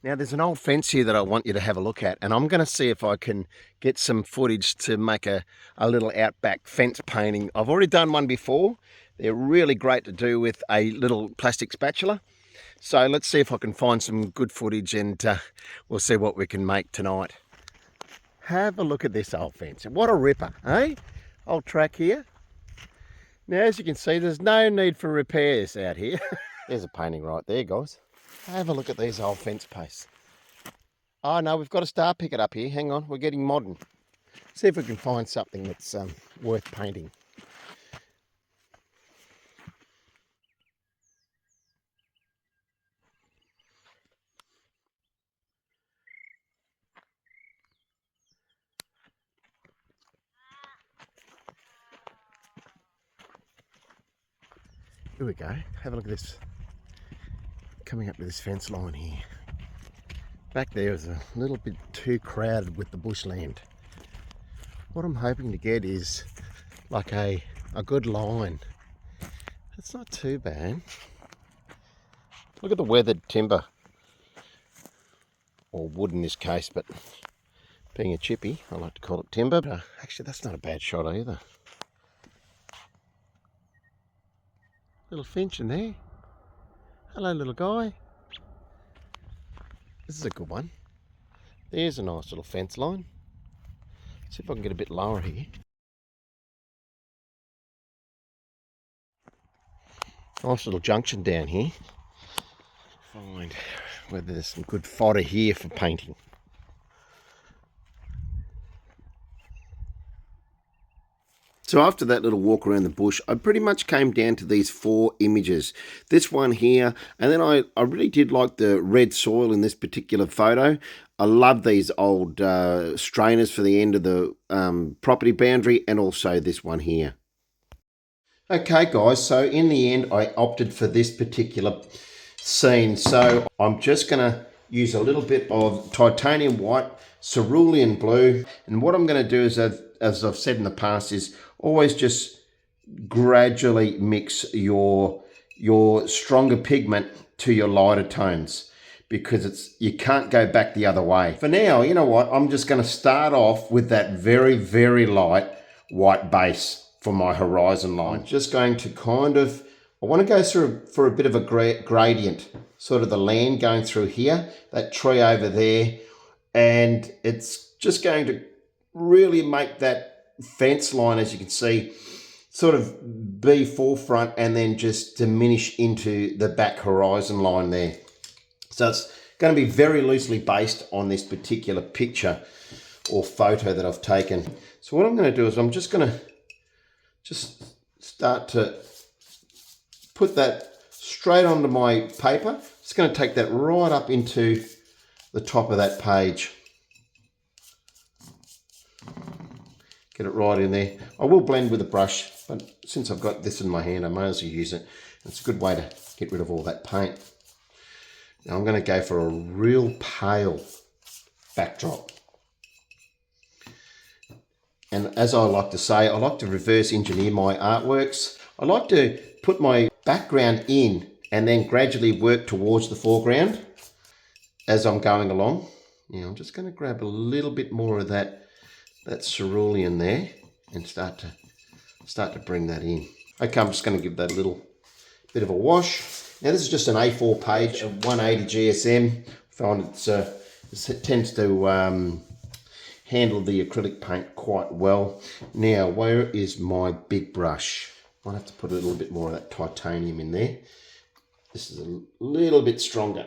Now there's an old fence here that I want you to have a look at, and I'm going to see if I can get some footage to make a little Outback fence painting. I've already done one before. They're really great to do with a little plastic spatula. So let's see if I can find some good footage, and we'll see what we can make tonight. Have a look at this old fence. What a ripper, eh? Old track here. Now as you can see, there's no need for repairs out here. There's a painting right there, guys. Have a look at these old fence posts. Oh no, we've got to star pick it up here. Hang on, we're getting modern. See if we can find something that's worth painting. Here we go. Have a look at this. Coming up to this fence line here. Back there is a little bit too crowded with the bushland. What I'm hoping to get is like a good line. It's not too bad. Look at the weathered timber, or wood in this case, but being a chippy, I like to call it timber. But actually, that's not a bad shot either. Little finch in there. Hello, little guy. This is a good one. There's a nice little fence line. See if I can get a bit lower here. Nice little junction down here. Find whether there's some good fodder here for painting. So after that little walk around the bush, I pretty much came down to these 4 images. This one here, and then I really did like the red soil in this particular photo. I love these old strainers for the end of the property boundary, and also this one here. Okay guys, so in the end I opted for this particular scene. So I'm just going to use a little bit of titanium white, cerulean blue, and what I'm going to do is, as I've said in the past, is always just gradually mix your stronger pigment to your lighter tones, because you can't go back the other way. For now, you know what, I'm just going to start off with that very, very light white base for my horizon line. I'm just going to I want to go through for a bit of a gradient, sort of the land going through here, that tree over there, and it's just going to really make that fence line, as you can see, sort of be forefront and then just diminish into the back horizon line there. So it's going to be very loosely based on this particular picture or photo that I've taken. So what I'm going to do is I'm just going to start to put that straight onto my paper. It's going to take that right up into the top of that page. Get it right in there. I will blend with a brush, but since I've got this in my hand, I may as well use it. It's a good way to get rid of all that paint. Now I'm going to go for a real pale backdrop. And as I like to say, I like to reverse engineer my artworks. I like to put my background in and then gradually work towards the foreground as I'm going along. Now I'm just going to grab a little bit more of that cerulean there and start to bring that in. Okay, I'm just going to give that a little bit of a wash. Now this is just an A4 page of 180 GSM. I find it tends to handle the acrylic paint quite well. Now, where is my big brush? Might have to put a little bit more of that titanium in there. This is a little bit stronger.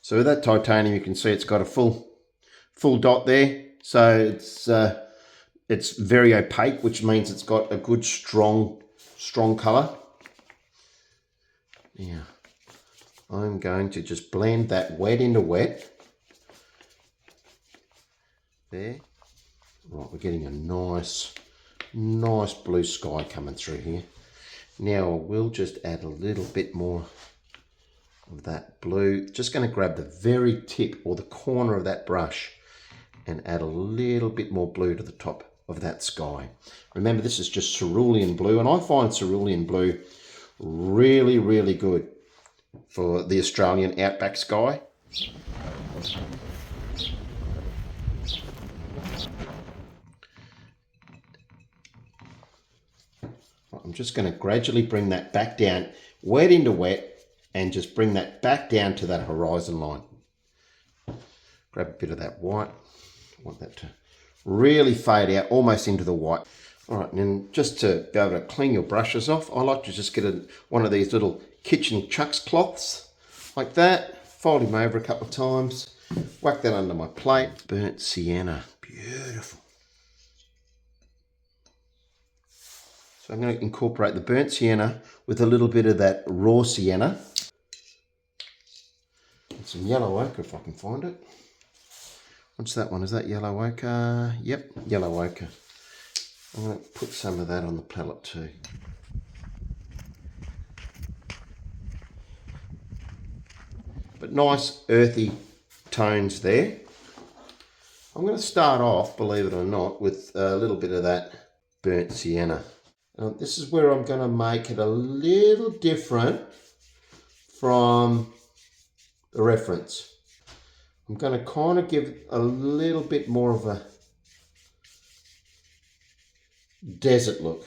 So with that titanium, you can see it's got a full dot there. So it's very opaque, which means it's got a good strong color. Now, I'm going to just blend that wet into wet. There. Right, we're getting a nice blue sky coming through here. Now I will just add a little bit more of that blue. Just going to grab the very tip or the corner of that brush and add a little bit more blue to the top of that sky. Remember, this is just cerulean blue, and I find cerulean blue Really, really good for the Australian outback sky. I'm just going to gradually bring that back down, wet into wet, and just bring that back down to that horizon line. Grab a bit of that white. I want that to really fade out almost into the white. All right, and then just to be able to clean your brushes off, I like to just get one of these little kitchen chucks cloths like that, fold him over a couple of times, whack that under my plate. Burnt sienna, beautiful. So I'm going to incorporate the burnt sienna with a little bit of that raw sienna. And some yellow ochre if I can find it. What's that one? Is that yellow ochre? Yep, yellow ochre. I'm going to put some of that on the palette too. But nice earthy tones there. I'm going to start off, believe it or not, with a little bit of that burnt sienna. This is where I'm going to make it a little different from the reference. I'm going to kind of give a little bit more of a desert look.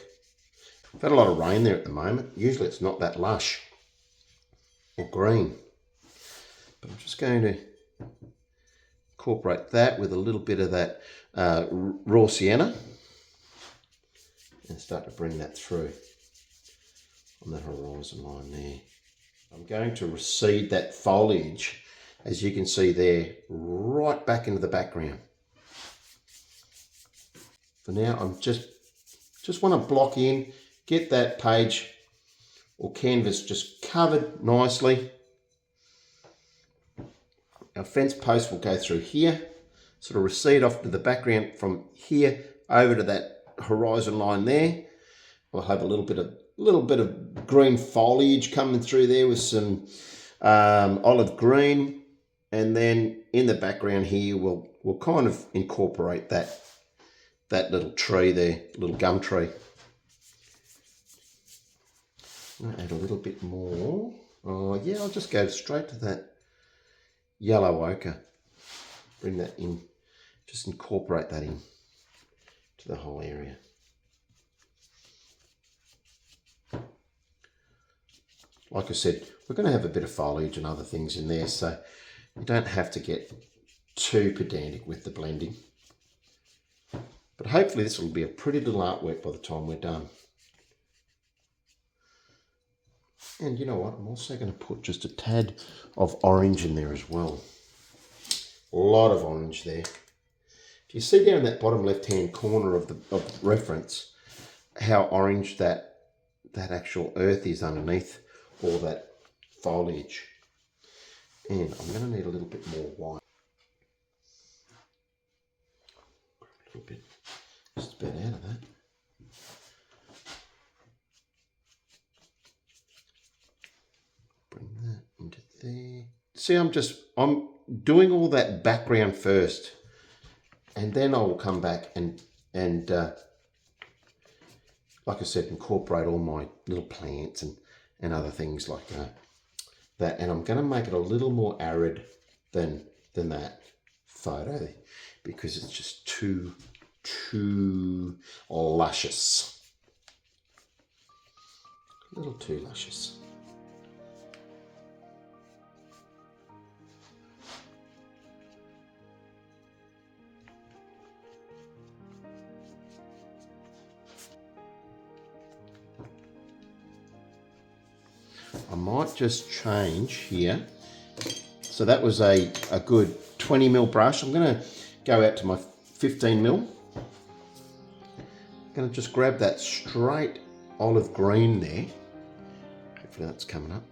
I've had a lot of rain there at the moment. Usually it's not that lush or green. But I'm just going to incorporate that with a little bit of that raw sienna and start to bring that through on that horizon line there. I'm going to recede that foliage, as you can see there, right back into the background. For now, I'm just want to block in, get that page or canvas just covered nicely. Our fence post will go through here, sort of recede off to the background from here over to that horizon line there. We'll have a little bit of green foliage coming through there with some olive green, and then in the background here we'll kind of incorporate that little tree there, little gum tree. I'll add a little bit more. Oh yeah, I'll just go straight to that yellow ochre. Bring that in, just incorporate that in to the whole area. Like I said, we're going to have a bit of foliage and other things in there, so you don't have to get too pedantic with the blending. But hopefully this will be a pretty little artwork by the time we're done. And you know what, I'm also going to put just a tad of orange in there as well. A lot of orange there. Do you see down in that bottom left-hand corner of the reference how orange that actual earth is underneath all that foliage? And I'm going to need a little bit more white. A little bit, just about out of that. Bring that into there. See, I'm doing all that background first, and then I will come back and like I said, incorporate all my little plants and other things like that. And I'm going to make it a little more arid than that photo, because it's just too luscious. A little too luscious. I might just change here. So that was a good 20mm brush. I'm going to go out to my 15mm. I'm going to just grab that straight olive green there. Hopefully that's coming up.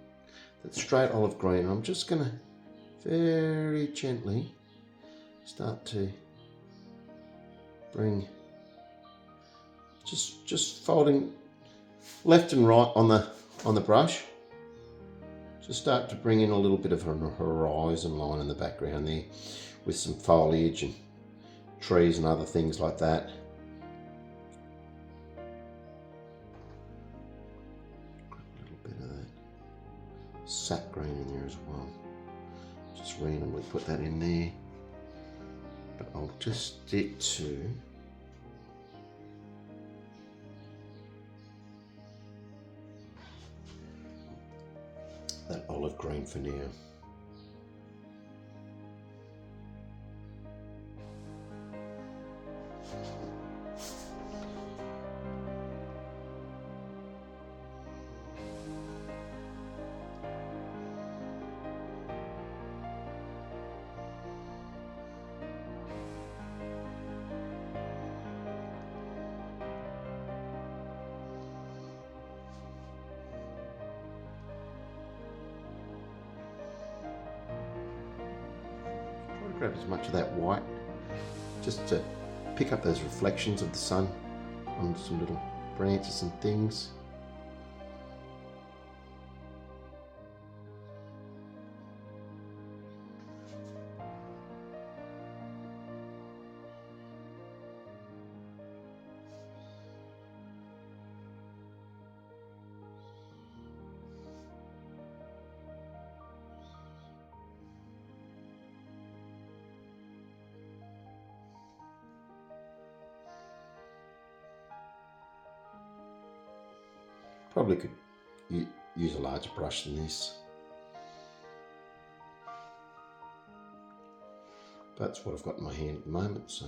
That straight olive green. I'm just going to very gently start to bring, just folding left and right on the brush. Just start to bring in a little bit of a horizon line in the background there with some foliage and trees and other things like that. A little bit sap green in there as well. Just randomly put that in there. But I'll just stick to that olive green for now. Grab as much of that white just to pick up those reflections of the sun on some little branches and things. Probably could use a larger brush than this, but that's what I've got in my hand at the moment. So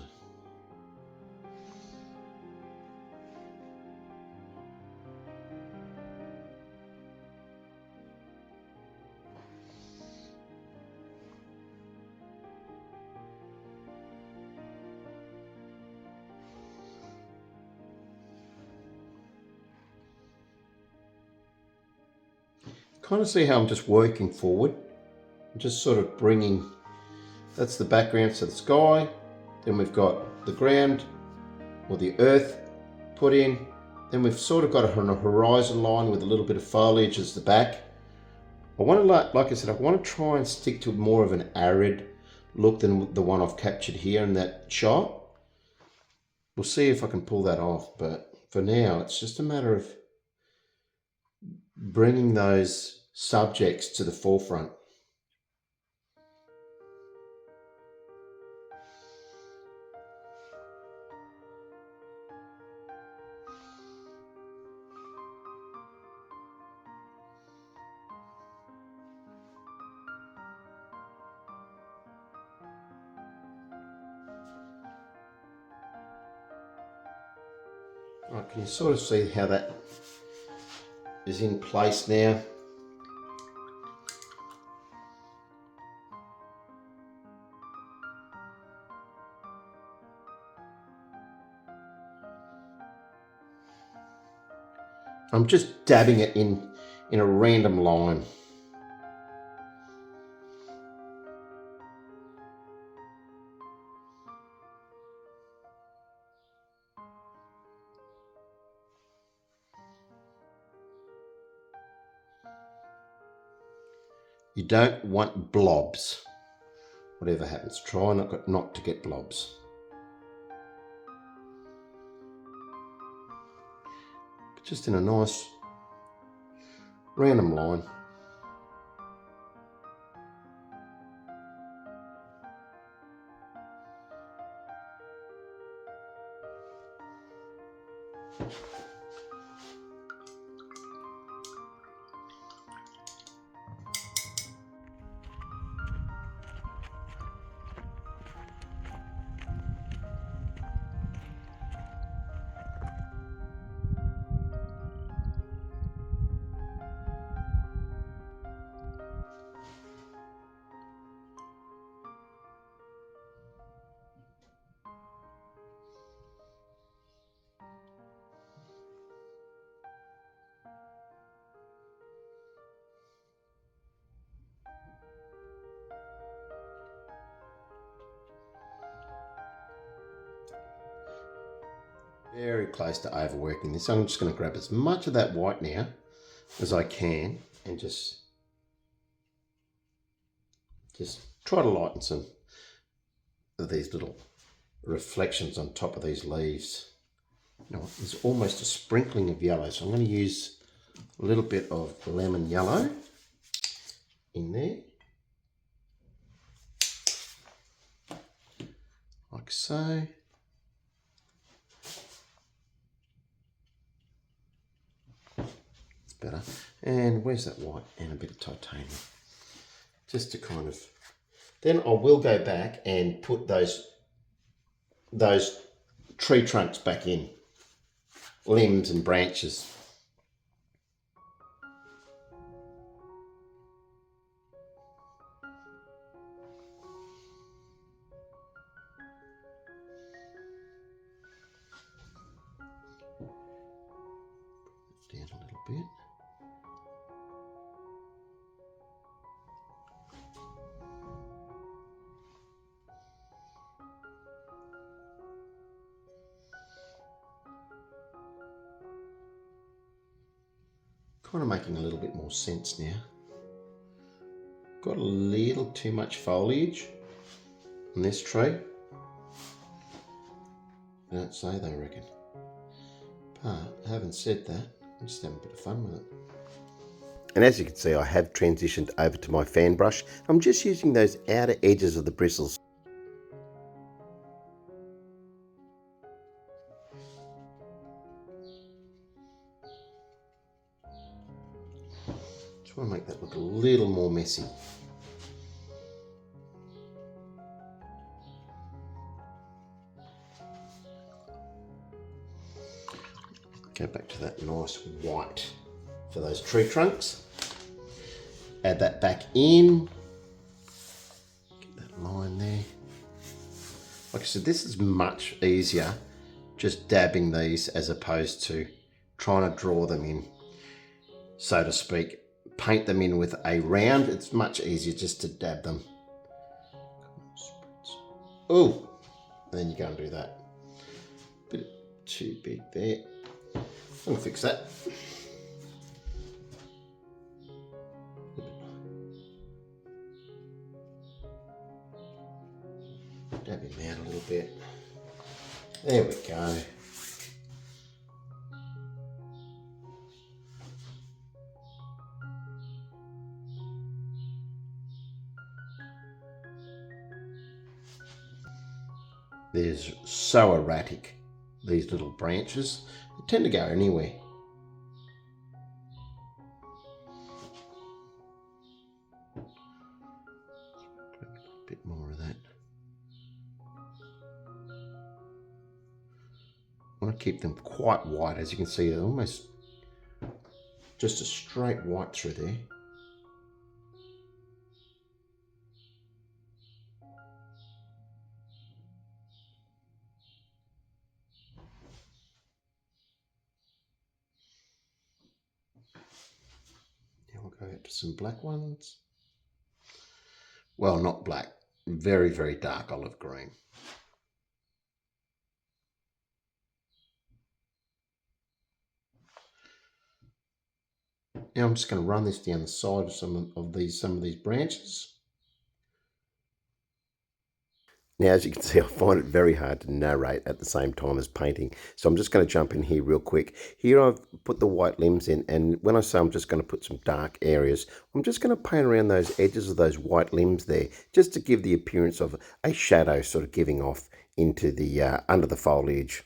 kind of see how I'm just working forward. I'm just sort of bringing, that's the background, so the sky, then we've got the ground or the earth put in, then we've sort of got a horizon line with a little bit of foliage as the back. I want to, like I said, I want to try and stick to more of an arid look than the one I've captured here in that shot. We'll see if I can pull that off, but for now it's just a matter of bringing those subjects to the forefront. Right, can you sort of see how that is in place now? I'm just dabbing it in a random line. You don't want blobs. Whatever happens, try not to get blobs. But just in a nice random line. Very close to overworking this. I'm just going to grab as much of that white now as I can and just try to lighten some of these little reflections on top of these leaves. You know, there's almost a sprinkling of yellow, so I'm going to use a little bit of lemon yellow in there, like so. It's better. And where's that white? And a bit of titanium. Just to kind of, then I will go back and put those tree trunks back in, limbs and branches. Down a little bit. Kind of making a little bit more sense now. Got a little too much foliage on this tree. I don't say they reckon. But having said that, I'm just having a bit of fun with it. And as you can see, I have transitioned over to my fan brush. I'm just using those outer edges of the bristles. Just want to make that look a little more messy. Go back to that nice white for those tree trunks. Add that back in. Get that line there. Like I said, this is much easier just dabbing these as opposed to trying to draw them in, so to speak. Paint them in with a round. It's much easier just to dab them. Oh, then you go and do that. Bit too big there. I'm gonna fix that. Dab him out a little bit. There we go. They're so erratic, these little branches. They tend to go anywhere. A bit more of that. I want to keep them quite white. As you can see, they're almost just a straight white through there. Now we'll go out to some black ones. Well, not black, very, very dark olive green. Now I'm just going to run this down the side of some of these branches. Now, as you can see, I find it very hard to narrate at the same time as painting. So I'm just going to jump in here real quick. Here I've put the white limbs in, and when I say I'm just going to put some dark areas, I'm just going to paint around those edges of those white limbs there, just to give the appearance of a shadow sort of giving off into the under the foliage.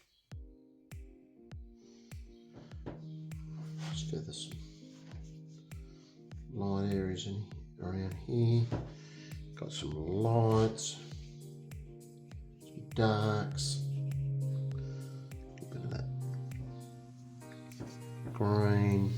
Just feather some light areas in around here. Got some lights. Darks, a bit of that green.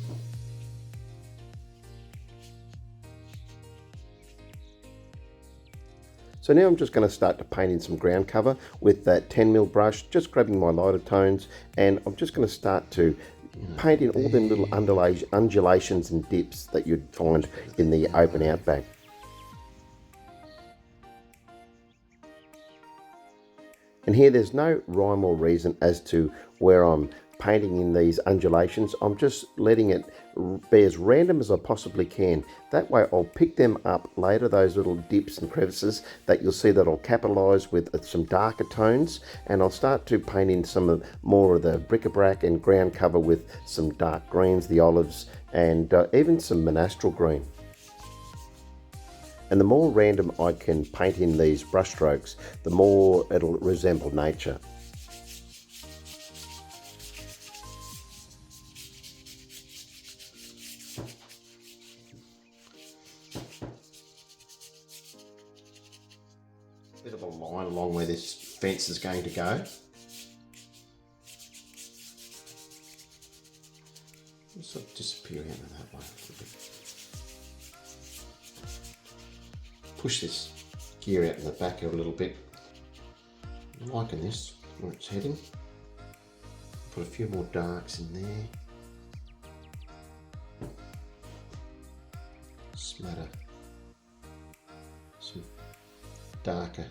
So now I'm just going to start to paint in some ground cover with that 10mm brush, just grabbing my lighter tones, and I'm just going to start to paint in all them little undulations and dips that you'd find in the open outback. And here there's no rhyme or reason as to where I'm painting in these undulations. I'm just letting it be as random as I possibly can. That way I'll pick them up later, those little dips and crevices that you'll see that I'll capitalise with some darker tones, and I'll start to paint in some more of the bric-a-brac and ground cover with some dark greens, the olives, and even some monastral green. And the more random I can paint in these brush strokes, the more it'll resemble nature. Bit of a line along where this fence is going to go. Sort of disappear out of that way a little bit. Push this gear out in the back a little bit. I'm liking this, where it's heading. Put a few more darks in there. Smatter some darker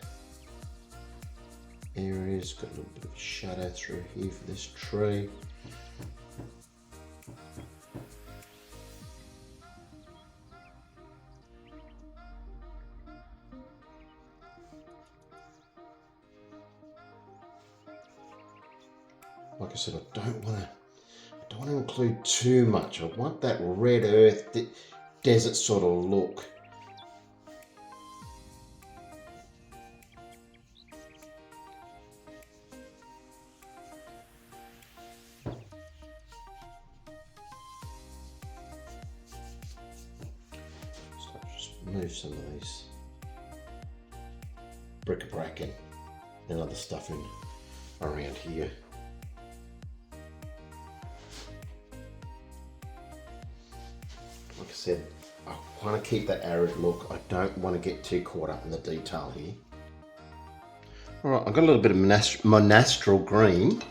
areas. Got a little bit of shadow through here for this tree. Like I said, I don't want to include too much. I want that red earth, desert sort of look. So I'll just move some of these bric-a-brac and other stuff in around here. Like I said, I want to keep that arid look. I don't want to get too caught up in the detail here. Alright, I've got a little bit of monastral green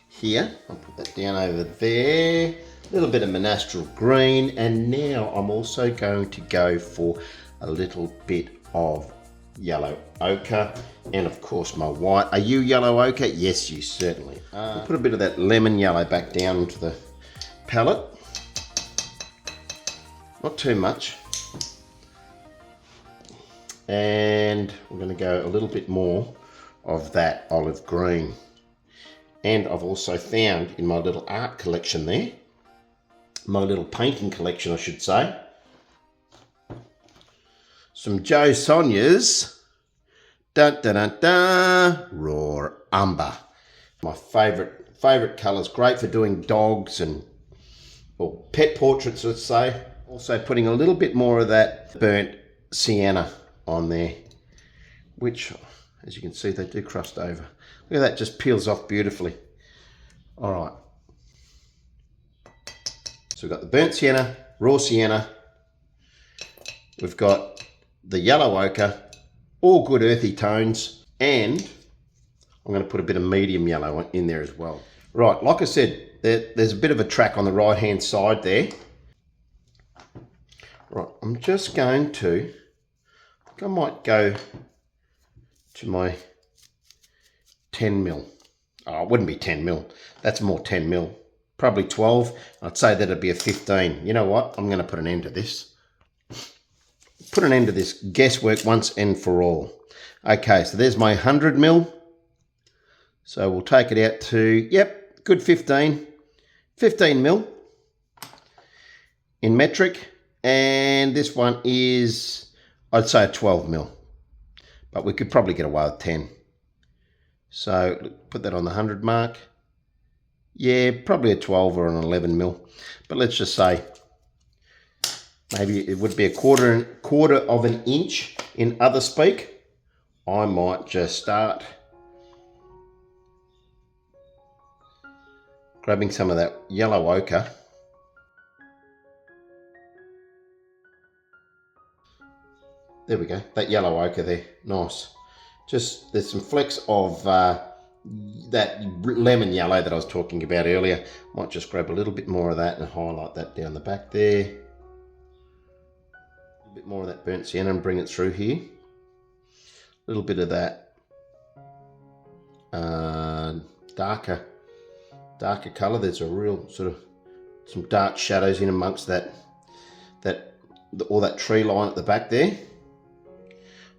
here. I'll put that down over there. A little bit of monastral green, and now I'm also going to go for a little bit of yellow ochre, and of course my white. Are you yellow ochre? Yes, you certainly are. I'll put a bit of that lemon yellow back down into the palette. Not too much. And we're going to go a little bit more of that olive green. And I've also found in my little art collection there, my little painting collection I should say, some Joe Sonia's raw umber. My favourite colours, great for doing dogs and or pet portraits, let's say. Also putting a little bit more of that burnt sienna on there, which, as you can see, they do crust over. Look at that, just peels off beautifully. All right. So we've got the burnt sienna, raw sienna. We've got the yellow ochre, all good earthy tones, and I'm going to put a bit of medium yellow in there as well. Right, like I said, there's a bit of a track on the right-hand side there. Right, I'm just going to, I think I might go to my 10mm. Oh, it wouldn't be 10mm. That's more 10mm. Probably 12. I'd say that'd be a 15. You know what? I'm going to put an end to this. Put an end to this guesswork once and for all. Okay, so there's my 100mm. So we'll take it out to, yep, good 15. 15mm in metric. And this one is, I'd say a 12mm, but we could probably get away with 10. So put that on the 100 mark. Yeah, probably a 12 or an 11mm, but let's just say maybe it would be a quarter of an inch in other speak. I might just start grabbing some of that yellow ochre. There we go, that yellow ochre there, nice. Just, there's some flecks of that lemon yellow that I was talking about earlier. Might just grab a little bit more of that and highlight that down the back there. A bit more of that burnt sienna and bring it through here. A little bit of that darker colour. There's a real sort of, some dark shadows in amongst that all that tree line at the back there.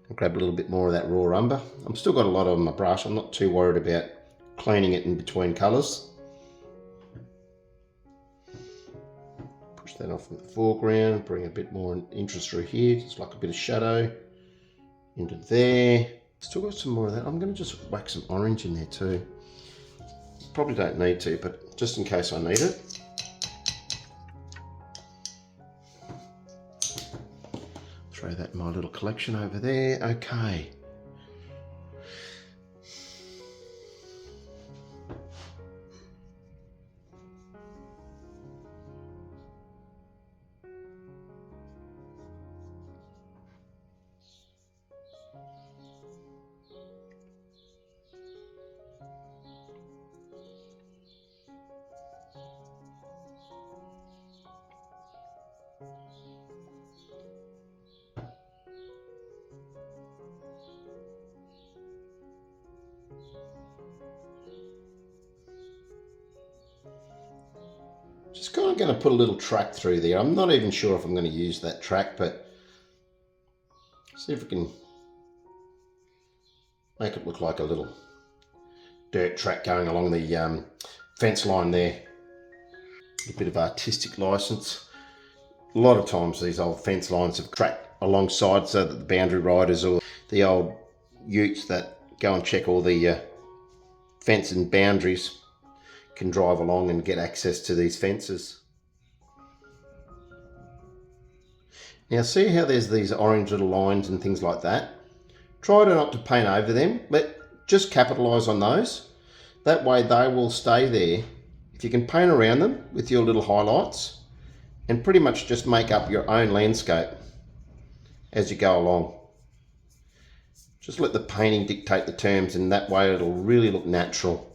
I'll grab a little bit more of that raw umber. I've still got a lot on my brush. I'm not too worried about cleaning it in between colours. Push that off from the foreground, bring a bit more interest through here, just like a bit of shadow into there. Still got some more of that. I'm going to just whack some orange in there too. Probably don't need to, but just in case I need it. Throw that in my little collection over there. Okay. Just kind of going to put a little track through there. I'm not even sure if I'm going to use that track, but see if we can make it look like a little dirt track going along the fence line there. A bit of artistic license. A lot of times these old fence lines have tracked alongside so that the boundary riders or the old utes that go and check all the fence and boundaries can drive along and get access to these fences. Now see how there's these orange little lines and things like that? Try not to paint over them, just capitalise on those. That way they will stay there. If you can paint around them with your little highlights and pretty much just make up your own landscape as you go along. Just let the painting dictate the terms, and that way it'll really look natural.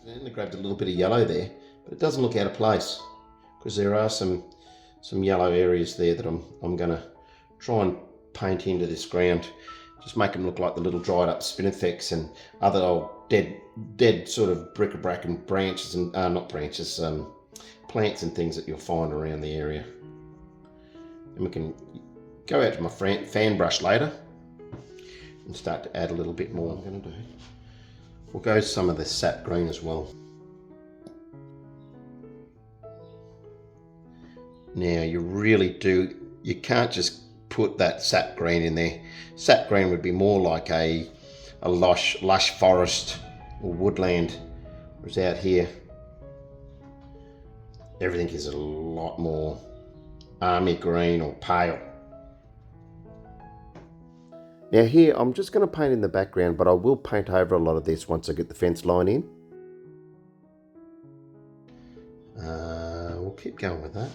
I grabbed a little bit of yellow there, but it doesn't look out of place because there are some yellow areas there that I'm going to try and paint into this ground. Just make them look like the little dried up spinifex and other old dead sort of bric-a-brac and branches and not branches, plants and things that you'll find around the area. And we can go out to my fan brush later and start to add a little bit more. I'm going to do. We'll go some of the sap green as well. Now you can't just put that sap green in there. Sap green would be more like a lush forest or woodland. Whereas out here, everything is a lot more army green or pale. Now here, I'm just going to paint in the background, but I will paint over a lot of this once I get the fence line in. We'll keep going with that.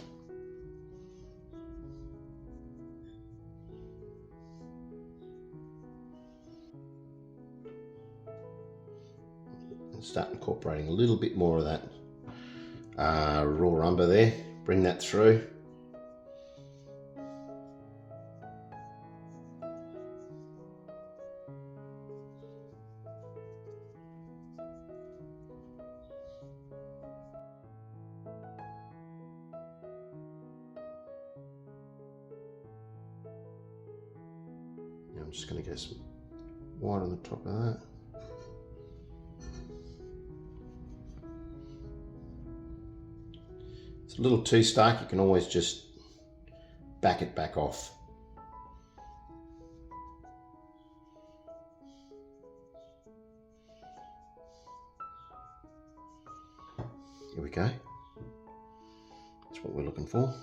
And start incorporating a little bit more of that raw umber there. Bring that through. I'm just going to get some white on the top of that. It's a little too stark, you can always just back it back off. Here we go. That's what we're looking for.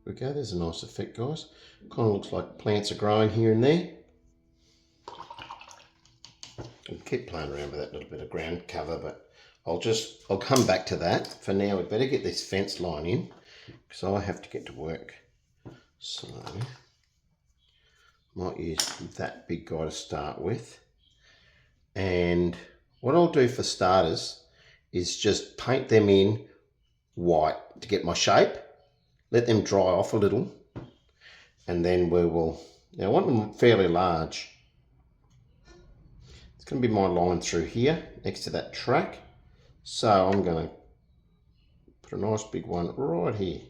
There we go, there's a nice effect, guys. Kind of looks like plants are growing here and there. I'll keep playing around with that little bit of ground cover, but I'll come back to that. For now, we better get this fence line in because I have to get to work. So, might use that big guy to start with. And what I'll do for starters is just paint them in white to get my shape. Let them dry off a little. And then we will, I want them fairly large. It's going to be my line through here next to that track. So I'm going to put a nice big one right here.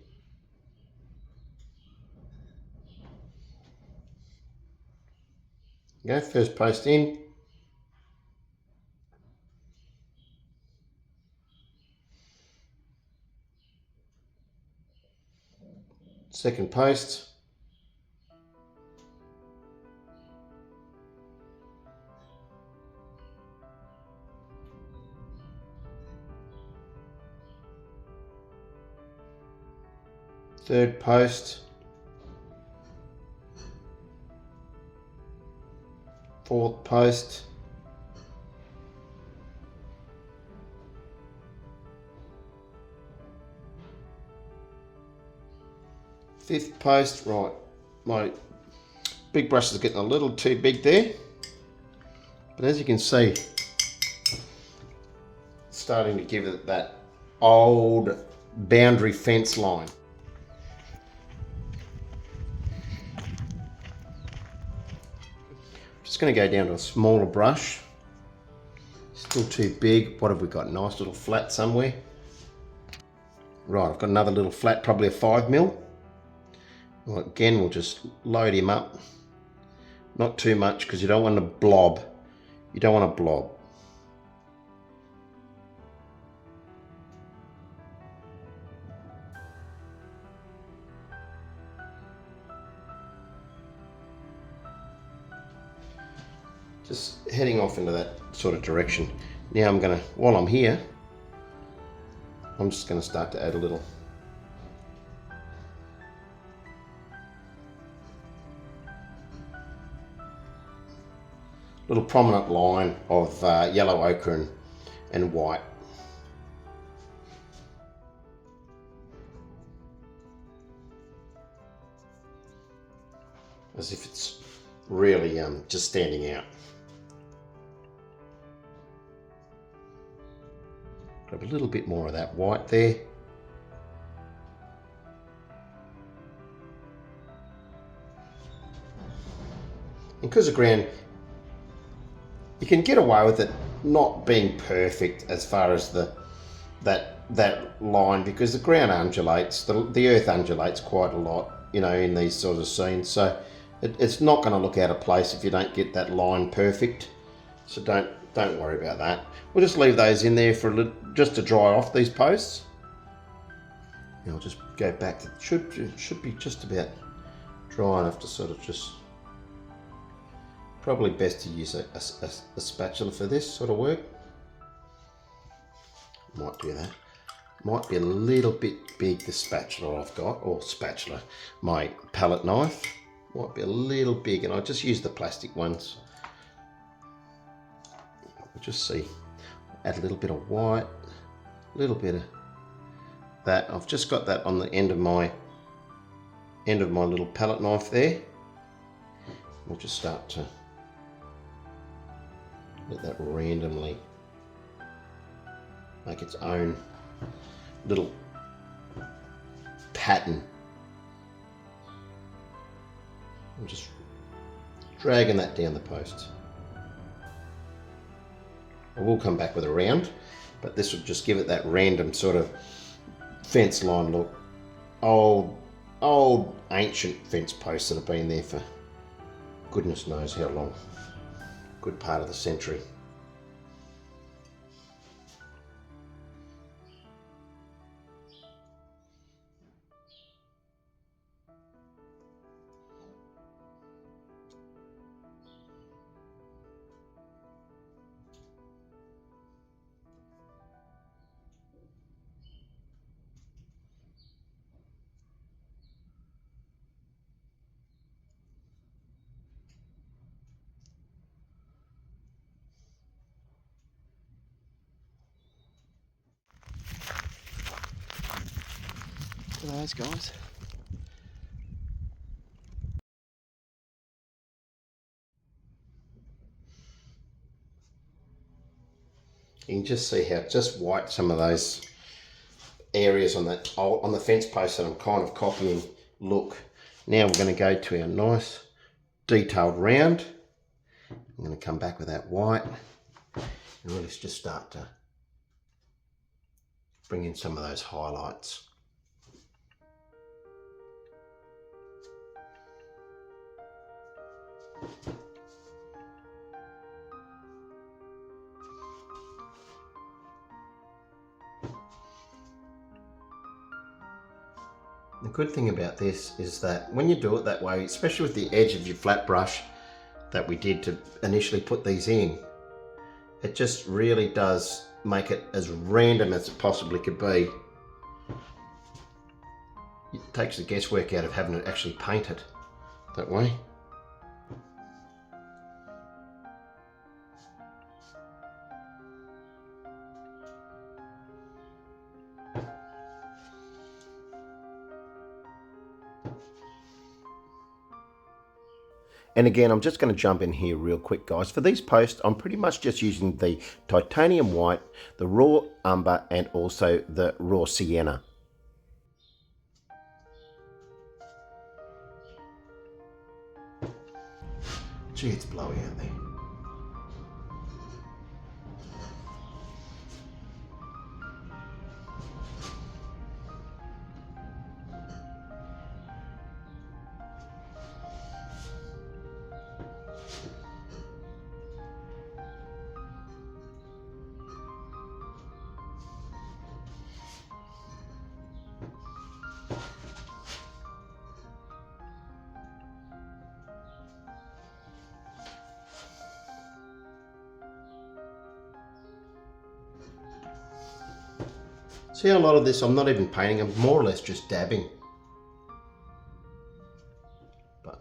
Go, first post in. Second post. Third post. Fourth post. Fifth post. Right, my big brush is getting a little too big there, but as you can see, it's starting to give it that old boundary fence line. Just going to go down to a smaller brush. Still too big. What have we got? Nice little flat somewhere. Right, I've got another little flat, probably a 5mm. Well, again, we'll just load him up. Not too much because you don't want a blob. You don't want a blob. Just heading off into that sort of direction. Now I'm going to, while I'm here, I'm just going to start to add a little prominent line of yellow ochre and white. As if it's really just standing out. Grab a little bit more of that white there. And because the ground, you can get away with it not being perfect as far as that line, because the ground undulates, the earth undulates quite a lot, in these sort of scenes. So it's not going to look out of place if you don't get that line perfect. So don't worry about that. We'll just leave those in there for a little, just to dry off these posts. And I'll just go back to, should be just about dry enough to sort of just. Probably best to use a spatula for this sort of work. Might do that. Might be a little bit big, the spatula I've got, or spatula, my palette knife. Might be a little big, and I'll just use the plastic ones. We'll just see. Add a little bit of white, a little bit of that. I've just got that on the end of my little palette knife there. We'll just start to let that randomly make its own little pattern. I'm just dragging that down the post. I will come back with a round, but this will just give it that random sort of fence line look. Old ancient fence posts that have been there for goodness knows how long. Good part of the century. Look at those guys. You can just see how it just wiped some of those areas on the fence post that I'm kind of copying look. Now we're going to go to our nice detailed round. I'm going to come back with that white and really just start to bring in some of those highlights. The good thing about this is that when you do it that way, especially with the edge of your flat brush that we did to initially put these in, it just really does make it as random as it possibly could be. It takes the guesswork out of having to actually paint it that way. And again, I'm just going to jump in here real quick, guys. For these posts, I'm pretty much just using the titanium white, the raw umber, and also the raw sienna. Gee, it's blowy out there. See, a lot of this I'm not even painting, I'm more or less just dabbing. But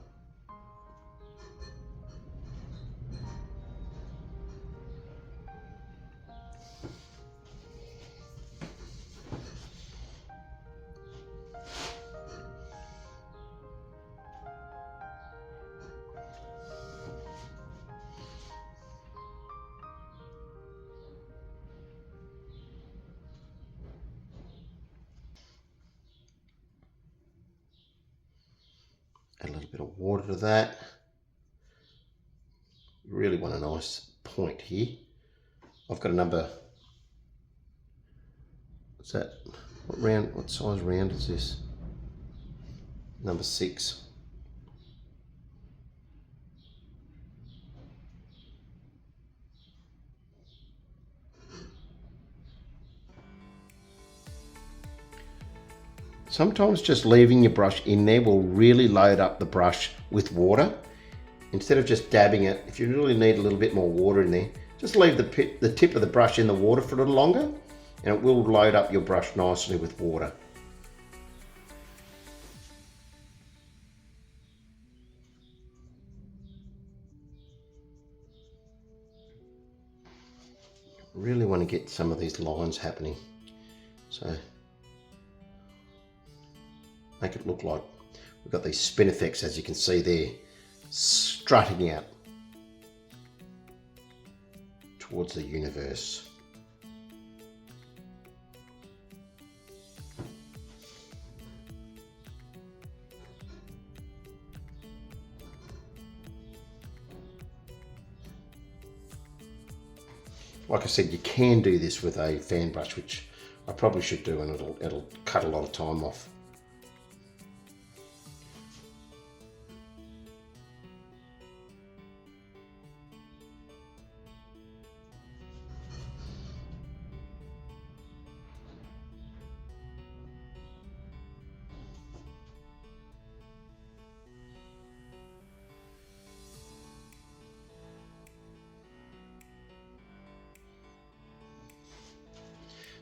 add a little bit of water to that. You really want a nice point here. I've got a number, what's that? What size round is this? Number 6. Sometimes just leaving your brush in there will really load up the brush with water. Instead of just dabbing it, if you really need a little bit more water in there, just leave the tip of the brush in the water for a little longer and it will load up your brush nicely with water. Really want to get some of these lines happening. So make it look like we've got these spin effects, as you can see there, strutting out towards the universe. Like I said, you can do this with a fan brush, which I probably should do, and it'll cut a lot of time off.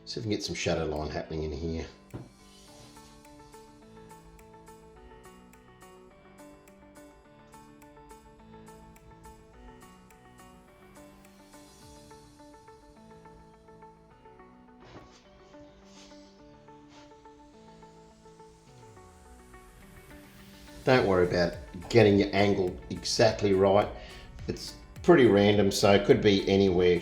See if we can get some shadow line happening in here. Don't worry about getting your angle exactly right. It's pretty random, so it could be anywhere.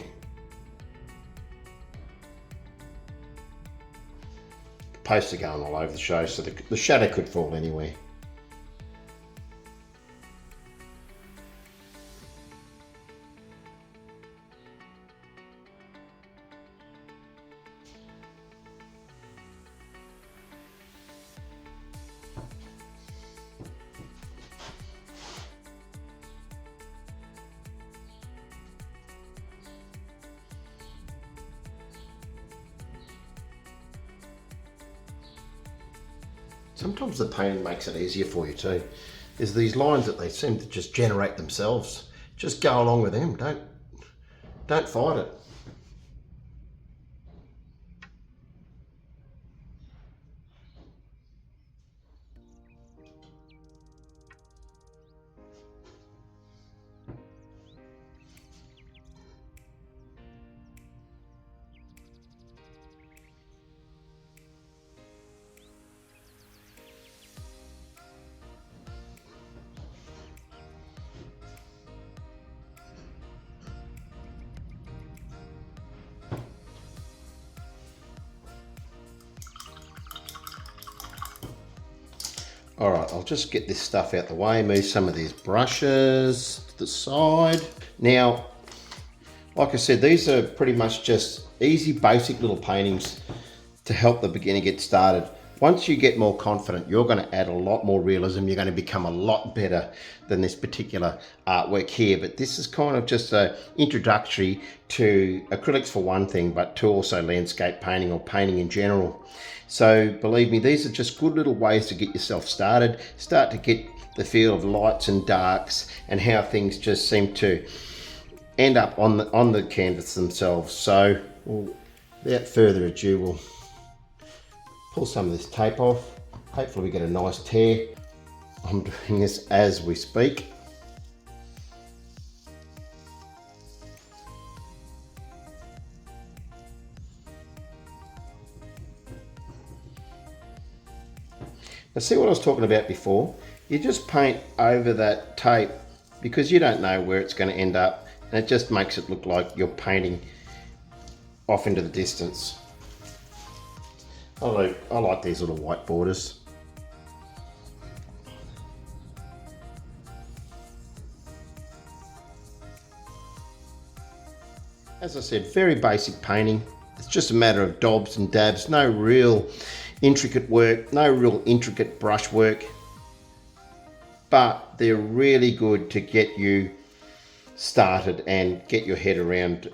The posts are going all over the show, so the shadow could fall anywhere. Sometimes the painting makes it easier for you too. There's these lines that they seem to just generate themselves. Just go along with them. Don't fight it. All right, I'll just get this stuff out the way, move some of these brushes to the side. Now, like I said, these are pretty much just easy, basic little paintings to help the beginner get started. Once you get more confident, you're going to add a lot more realism. You're going to become a lot better than this particular artwork here. But this is kind of just an introductory to acrylics for one thing, but to also landscape painting or painting in general. So believe me, these are just good little ways to get yourself started, start to get the feel of lights and darks and how things just seem to end up on the canvas themselves. So without further ado, we'll pull some of this tape off. Hopefully we get a nice tear. I'm doing this as we speak. Now see what I was talking about before? You just paint over that tape because you don't know where it's going to end up, and it just makes it look like you're painting off into the distance. I like these little white borders. As I said, very basic painting. It's just a matter of dobs and dabs, no real intricate work, no real intricate brush work, but they're really good to get you started and get your head around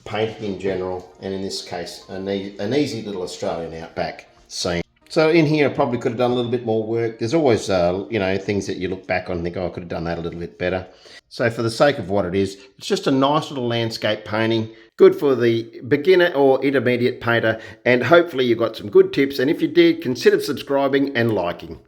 painting in general, and in this case an easy little Australian outback scene. So in here I probably could have done a little bit more work. There's always you know, things that you look back on and think, oh, I could have done that a little bit better. So for the sake of what it is, it's just a nice little landscape painting, good for the beginner or intermediate painter, and hopefully you got some good tips, and if you did, consider subscribing and liking.